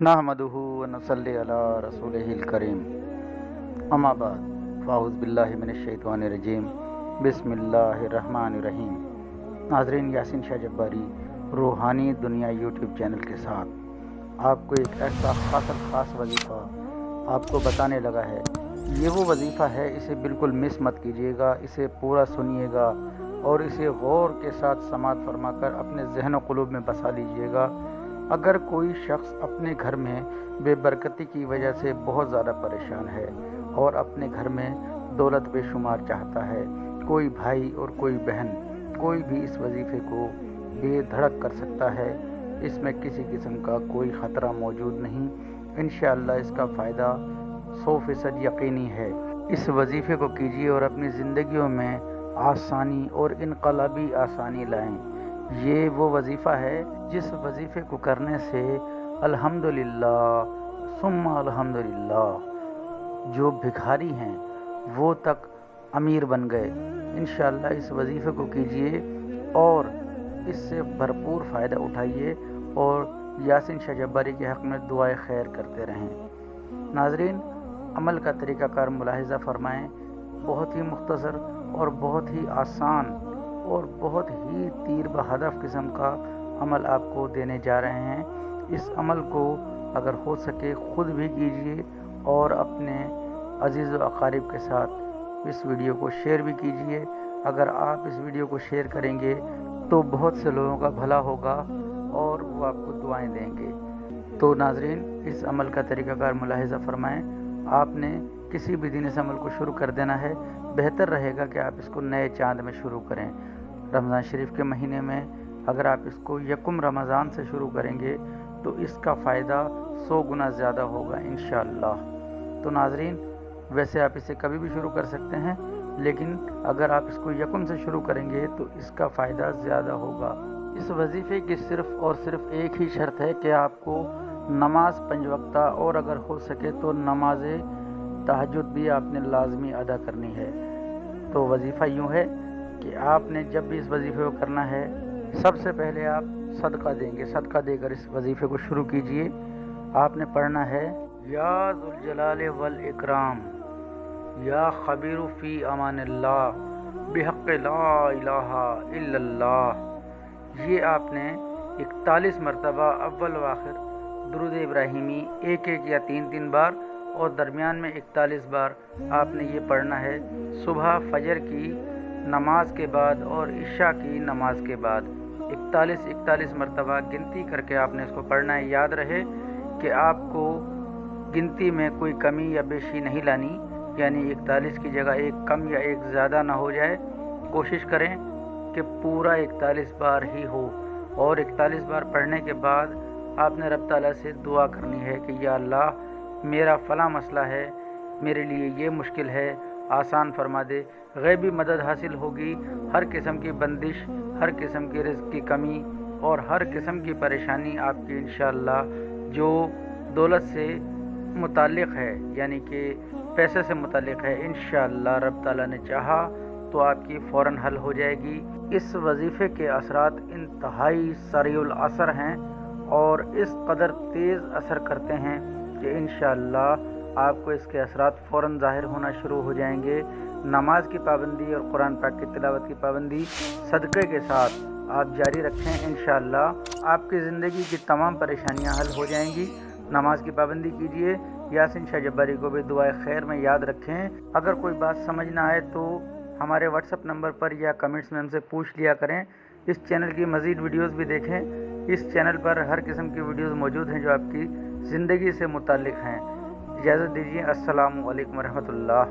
नहमदुहु व नसल्ली अला रसूलिहिल करीम। अम्मा बाद फ़ाऊज़ बिल्लाहि मिनश शैतानिर रजीम। बिस्मिल्लाहिर्रहमानिर्रहीम। नाज़रीन, यासीन शाह जब्बारी रूहानी दुनिया यूट्यूब चैनल के साथ आपको एक ऐसा ख़ास वजीफ़ा आपको बताने लगा है। ये वो वजीफ़ा है, इसे बिल्कुल मिस मत कीजिएगा, इसे पूरा सुनिएगा और इसे गौर के साथ समाअत फरमाकर अपने ज़हन व क़ुलूब में बसा लीजिएगा। अगर कोई शख्स अपने घर में बेबरकती की वजह से बहुत ज़्यादा परेशान है और अपने घर में दौलत बेशुमार चाहता है, कोई भाई और कोई बहन, कोई भी इस वजीफ़े को बेधड़क कर सकता है। इसमें किसी किस्म का कोई ख़तरा मौजूद नहीं। इंशाअल्लाह इसका फ़ायदा 100% यकीनी है। इस वजीफ़े को कीजिए और अपनी ज़िंदगियों में आसानी और इनकलाबी आसानी लाएं। ये वो वजीफ़ा है जिस वजीफ़े को करने से अल्हम्दुलिल्लाह सुम्मा अल्हम्दुलिल्लाह जो भिखारी हैं वो तक अमीर बन गए। इंशाअल्लाह इस वजीफ़े को कीजिए और इससे भरपूर फ़ायदा उठाइए और यासीन शाह जब्बारी के हक़ में दुआए खैर करते रहें। नाज़रीन, अमल का तरीक़ाकार मुलाहिज़ा फ़रमाएँ। बहुत ही मुख्तसर और बहुत ही आसान और बहुत ही तीर बहदफ किस्म का अमल आपको देने जा रहे हैं। इस अमल को अगर हो सके ख़ुद भी कीजिए और अपने अजीज़ व अक़ारिब के साथ इस वीडियो को शेयर भी कीजिए। अगर आप इस वीडियो को शेयर करेंगे तो बहुत से लोगों का भला होगा और वो आपको दुआएं देंगे। तो नाज़रीन, इस अमल का तरीक़ाकार मुलाहिज़ा फ़रमाएँ। आपने किसी भी दिन इस अमल को शुरू कर देना है। बेहतर रहेगा कि आप इसको नए चाँद में शुरू करें। रमज़ान शरीफ के महीने में अगर आप इसको यकुम रमज़ान से शुरू करेंगे तो इसका फ़ायदा 100 गुना ज़्यादा होगा इंशाअल्लाह। तो नाज़रीन, वैसे आप इसे कभी भी शुरू कर सकते हैं, लेकिन अगर आप इसको यकुम से शुरू करेंगे तो इसका फ़ायदा ज़्यादा होगा। इस वजीफ़े की सिर्फ़ और सिर्फ एक ही शर्त है कि आपको नमाज 5 वक्ता और अगर हो सके तो नमाज तहज्जुद भी आपने लाजमी अदा करनी है। तो वजीफ़ा यूँ है कि आपने जब भी इस वजीफ़े को करना है, सबसे पहले आप सदका देंगे। सदका देकर इस वजीफ़े को शुरू कीजिए। आपने पढ़ना है या ज़ुल जलाल वल इकराम या खबीरु फ़ी अमानिल्लाह बिहक़्क़ि ला इलाहा इल्लल्लाह। ये आपने 41 मरतबा अव्वल व आखिर दुरूद इब्राहिमी 1-1 या 3-3 बार और दरमियान में 41 बार आपने ये पढ़ना है। सुबह फजर की नमाज के बाद और इशा की नमाज के बाद 41 मरतबा गिनती करके आपने इसको पढ़ना है। याद रहे कि आपको गिनती में कोई कमी या बेशी नहीं लानी, यानी 41 की जगह एक कम या एक ज़्यादा ना हो जाए। कोशिश करें कि पूरा 41 बार ही हो और 41 बार पढ़ने के बाद आपने रब ताला से दुआ करनी है कि या अल्लाह, मेरा फ़ला मसला है, मेरे लिए ये मुश्किल है, आसान फरमा दे। गैबी मदद हासिल होगी। हर किस्म की बंदिश, हर किस्म की रिज़्क़ की कमी और हर किस्म की परेशानी आपकी इंशाअल्लाह जो दौलत से मुताल्लिक़ है, यानी कि पैसे से मुताल्लिक़ है, इंशाअल्लाह रब ताला ने चाहा तो आपकी फ़ौरन हल हो जाएगी। इस वजीफ़े के असरात इंतहाई सरीउल असर हैं और इस कदर तेज़ असर करते हैं कि इंशाअल्लाह आपको इसके असरात फ़ौरन ज़ाहिर होना शुरू हो जाएंगे। नमाज की पाबंदी और कुरान पाक की तिलावत की पाबंदी सदक़े के साथ आप जारी रखें। इंशाअल्लाह आपकी ज़िंदगी की तमाम परेशानियां हल हो जाएंगी। नमाज की पाबंदी कीजिए। यासीन शाह जब्बारी को भी दुआए खैर में याद रखें। अगर कोई बात समझ ना आए तो हमारे व्हाट्सएप नंबर पर या कमेंट्स में हमसे पूछ लिया करें। इस चैनल की मज़ीद वीडियोज़ भी देखें। इस चैनल पर हर किस्म की वीडियोज़ मौजूद हैं जो आपकी ज़िंदगी से मुताल्लिक़ हैं। इजाज़त दीजिए। अस्सलामु अलैकुम व रहमतुल्लाह।